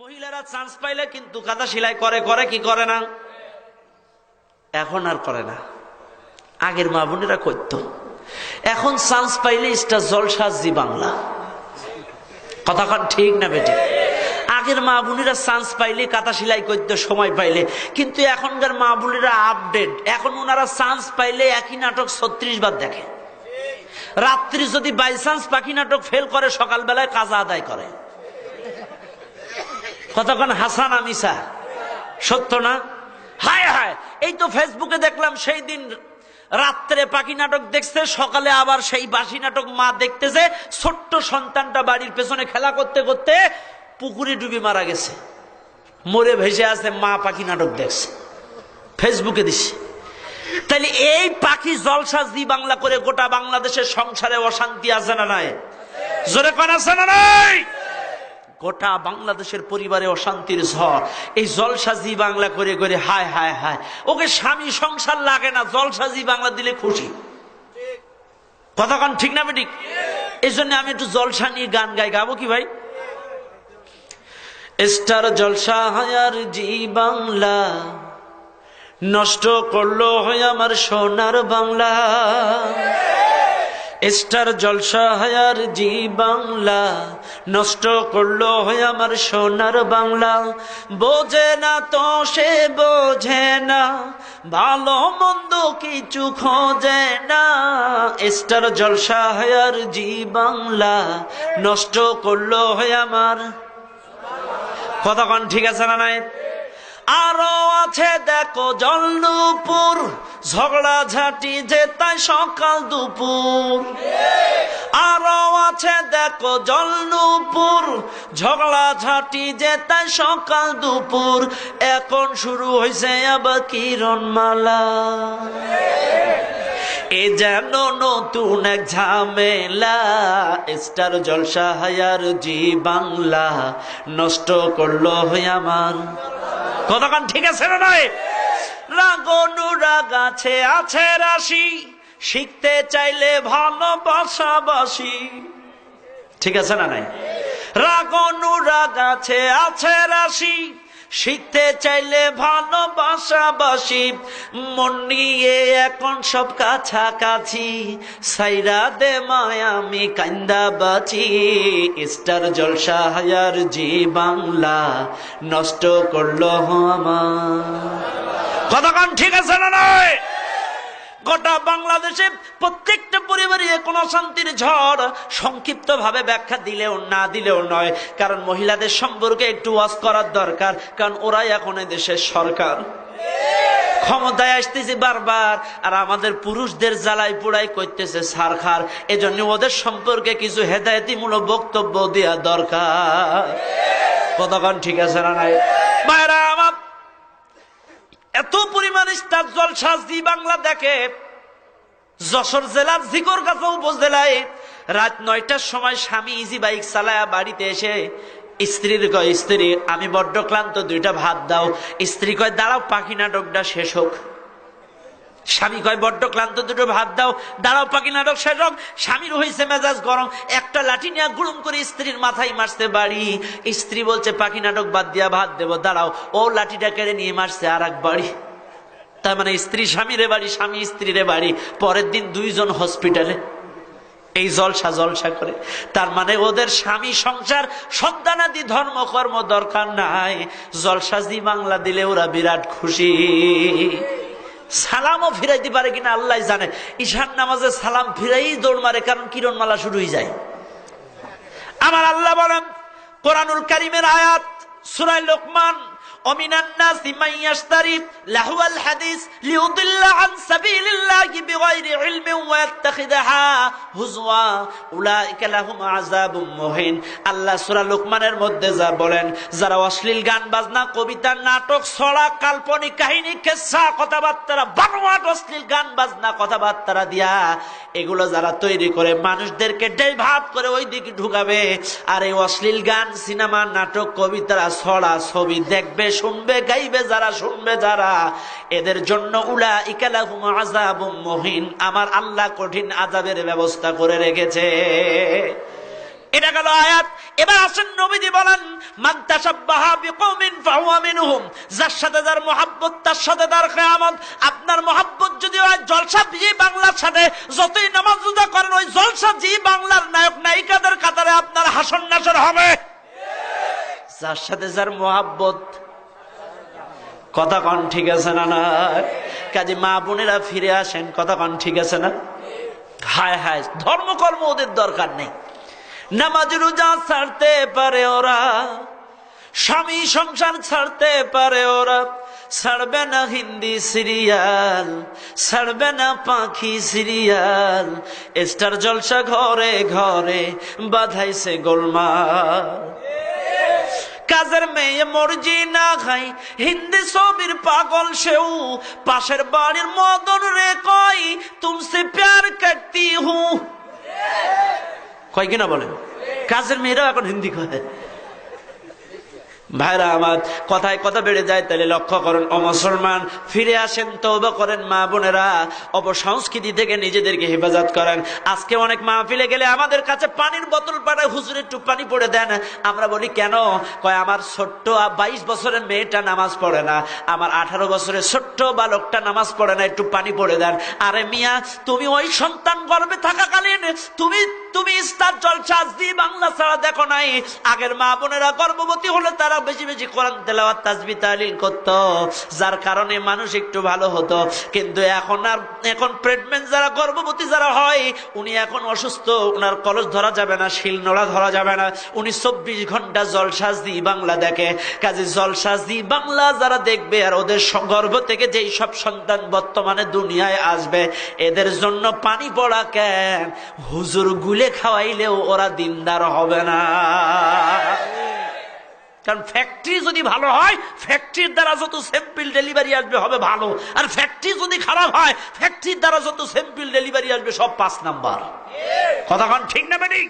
মহিলারা চান্স পাইলে কিন্তু কাঁথা সেলাই করে করে কি করে না, এখন আর করে না। আগের মা বোনেরা করতো, এখন চান্স পাইলে স্টার জলসা জি বাংলা। কথাক্ষণ ঠিক না বেটি? আগের মা বোনেরা চান্স পাইলে কাঁথা সেলাই করতে সময় পাইলে, কিন্তু এখনকার মা বোনেরা আপডেট। এখন ওনারা চান্স পাইলে একই নাটক 36 বার দেখে। রাত্রি যদি বাই চান্স পাখি নাটক ফেল করে, সকালবেলায় কাজা আদায় করে। কতক্ষণ হাসান আমিসা, সত্য না? হায় হায়, এই তো ফেসবুকে দেখলাম সেই দিন রাত্রে পাখি নাটক দেখছে, সকালে আবার সেই বাসি নাটক মা দেখতেছে। ছোট্ট সন্তানটা বাড়ির পেছনে খেলা করতে করতে পুকুরে ডুবে মারা গেছে, মরে ভেসে আছে, মা পাখি নাটক দেখছে, ফেসবুকে দিচ্ছে। তাইলে এই পাখি জলসা জি বাংলা করে গোটা বাংলাদেশের সংসারে অশান্তি আছে না নাই? জোরে কোন আছে না নাই? গোটা বাংলাদেশের পরিবারে অশান্তির ঝড় এই জলসা জি বাংলা করে করে। হায় হায় হায়, ওকে স্বামী সংসার লাগে না, জলসা জি বাংলা দিলে খুশি। কতক্ষণ ঠিক না বেঠিক? এই জন্য আমি একটু জলসা নিয়ে গান গাই, গাবো কি ভাই? স্টার জলসা হায়ার জি বাংলা নষ্ট করলো হয় আমার সোনার বাংলা। স্টার জলসা হায়ার জি বাংলা নষ্ট করলো হয় আমার সোনার বাংলা। বোঝে না তো সে বোঝে না, ভালো মন্দ কিছু খোঁজে না। স্টার জলসা হায়ার জি বাংলা নষ্ট করলো হয় আমার। কতক্ষণ ঠিক আছে না নাই? আরো আছে দেখো জলনুপুর, ঝগড়া ঝাঁটি যে তাই সকাল দুপুর। আরো আছে দেখো জলনুপুর, ঝগড়া ঝাঁটি যে তাই সকাল দুপুর। এখন শুরু হয়েছে আবার কিরণমালা, এ যেন নতুন এক ঝামেলা। স্টার জলসা হায়ার জি বাংলা নষ্ট করলো হয় আমার। কতক্ষণ ঠিক আছে না নয়? রাগ অনুরাগ আছে আছে রাশি, শিখতে চাইলে ভালোবাসাবাসি। ঠিক আছে না নাই? রাগ অনুরাগ আছে আছে রাশি, শিখতে চাইলে ভালোবাসাবাসি। মন নিয়ে এখন সব কাছাকাছি, সাইরা দে মায়া আমি কান্দা বাঁচি। স্টার জলসা হায়ার জি বাংলা নষ্ট করলো আমার। কতক্ষণ ঠিক আছে না নয়? গোটা বাংলাদেশে প্রত্যেকটা পরিবারে কোন শান্তির ঝড়। সংক্ষিপ্ত ভাবে ব্যাখ্যা দিলেও না দিলেও নয়, কারণ মহিলাদের সম্পর্কে একটু ওয়াজ করার দরকার, কারণ ওরাই এখন দেশের সরকার, ক্ষমতায় আসতেছে বারবার, আর আমাদের পুরুষদের জ্বালাই পোড়াই করতেছে সারখার। এজন্য ওদের সম্পর্কে কিছু হেদায়েতিমূলক বক্তব্য দেওয়া দরকার। কতক্ষণ ঠিক আছে না নাই? মায়েরা আমার, এত পরিমাণ স্টার জলসা জি বাংলা দেখে। যশোর জেলার ঝিকরগাছা উপজেলায় রাত 9টার সময় স্বামী ইজি বাইক চালায়া বাড়িতে এসে স্ত্রীর কয়, স্ত্রী আমি বড্ড ক্লান্ত, 2টা ভাত দাও। স্ত্রী কয় দাঁড়াও পাখি নাটকটা শেষ হোক। স্বামী কয় বড্ড ক্লান্ত, 2টো ভাত দাও, দাঁড়াও পাখি নাটক শেষ হোক। স্বামীর হয়েছে মেজাজ গরম, একটা লাঠি নিয়ে গুড়ুম করে স্ত্রীর মাথায় মারছে বাড়ি। স্ত্রী বলছে পাখি নাটক বাদ দিয়া ভাত দেবো, দাঁড়াও। ও লাঠিটা কেড়ে নিয়ে মারছে আর এক বাড়ি। তার মানে স্ত্রী স্বামীরে বাড়ি, স্বামী স্ত্রীরে বাড়ি। পরের দিন 2 জন হসপিটালে, এই জলসা জলসা করে। তার মানে ওদের স্বামী সংসার সন্তানাদি ধর্মকর্ম দরকার নাই, জলসা জি বাংলা দিলে ওরা বিরাট খুশি। সালামও ফিরাইতে পারে কিনা আল্লাহ জানে। ঈশান নামাজে সালাম ফিরাই দৌড় মারে, কারণ কিরণমালা শুরু হয়ে যায়। আমার আল্লাহ বলেন কোরআনুল কারীমের আয়াত সূরা লোকমান, ومن الناس من يشتري لهو الحديث ليضل عن سبيل الله بغير علم ويتخذها هزوا أولئك لهم عذاب مهين। আল্লাহ সূরা লোকমানের মধ্যে যা বলেন, যারা অশ্লীল গান বাজনা, কবিতা, নাটক, ছড়া, কাল্পনিক কাহিনী, কিসসা, কথাবার্তা, বানোয়াট অশ্লীল গান বাজনা কথাবার্তা দিয়া এগুলো যারা তৈরি করে মানুষদেরকে ডাইভার্ট করে ওই দিকে ঢুকাবে, আর এই অশ্লীল গান, সিনেমা, নাটক, কবিতা, ছড়া, ছবি দেখবে, শুনবে, গাইবে যারা, শুনবে যারা, এদের জন্য উলাইকা লাহুম আযাবুম মুহিন, আমার আল্লাহ কঠিন আযাবের ব্যবস্থা করে রেখেছে। এটা গেল আয়াত। এবার আসেন নবীজি বলেন, মান তাশাব্বাহা বিকওমিন ফাহুয়া মিনহুম, যার সাথে যার মহব্বত তার সাথে তার কিয়ামত। আপনার মহব্বত যদি হয় জলসা জি বাংলার সাথে, যতই নামাজ রোজা করেন ওই জলসা জি বাংলার নায়ক নায়িকাদের কাতারে আপনার হাসর নাসর হবে। যার সাথে যার মহব্বত, কথা কন ঠিক আছে না? না কাজে মা বোনেরা ফিরে আসেন, কথা কন ঠিক আছে না? হায় হায়, ধর্মকর্ম ওদের দরকার নেই। নামাজ রোজা ছাড়তে পারে ওরা, স্বামী সংসার ছাড়তে পারে ওরা, ছাড়বে না হিন্দি সিরিয়াল, ছাড়বে না পাখি সিরিয়াল, স্টার জলসা ঘরে ঘরে বাধাইছে গোলমাল। কাজের মেয়ে মর্জি না খাই, হিন্দি ছবির পাগল সেও, পাশের বাড়ির মদন রে কই তুমসে প্যার করতি হু, কয় কিনা বলেন? কাজের মেয়েরা এখন হিন্দি কয়। ভাইরা আমার, কথায় কথা বেড়ে যায়, তাহলে লক্ষ্য করেন ও মুসলমান, ফিরে আসেন, তওবা করেন মা বোনেরা, অপসংস্কৃতি থেকে নিজেদেরকে হেফাজত করেন। আজকে অনেক মাহফিলে গেলে আমাদের কাছে পানির বোতল পাঠায়, হুজুর একটু পানি পড়ে দেন। আমরা বলি কেন? কয় আমার ছোট্ট 22 বছরের মেয়েটা নামাজ পড়ে না, আমার 18 বছরের ছোট্ট বালকটা নামাজ পড়ে না, একটু পানি পড়ে দেন। আরে মিয়া, তুমি ওই সন্তান গর্ভে থাকাকালীন তুমি স্টার জলসা জি বাংলা ছাড়া দেখো নাই? আগের মা বোনেরা গর্ভবতী হলে তারা বেশি বেশি কোরআন তেলাওয়াত তাসবিহ তাহলিল করত, যার কারণে মানুষ একটু ভালো হতো। কিন্তু এখন প্রেগন্যান্ট যারা, গর্ভবতী যারা হয়, উনি এখন অসুস্থ, ওনার কলস ধরা যাবে না, শিল নোড়া ধরা যাবে না, উনি 24 ঘন্টা জলসা জি বাংলা দেখে। কাজে জলসা জি বাংলা যারা দেখবে, আর ওদের গর্ভ থেকে যেই সব সন্তান বর্তমানে দুনিয়ায় আসবে, এদের জন্য পানি পড়া কেন? হুজুর গুলে খাওয়াইলেও ওরা দিনদার হবে না। কারণ ফ্যাক্টরি যদি ভালো হয়, ফ্যাক্টরির দ্বারা যত স্যাম্পল ডেলিভারি আসবে হবে ভালো, আর ফ্যাক্টরি যদি খারাপ হয়, ফ্যাক্টরির দ্বারা যত স্যাম্পল ডেলিভারি আসবে সব 5 নাম্বার। কথা ঠিক না বেঠিক?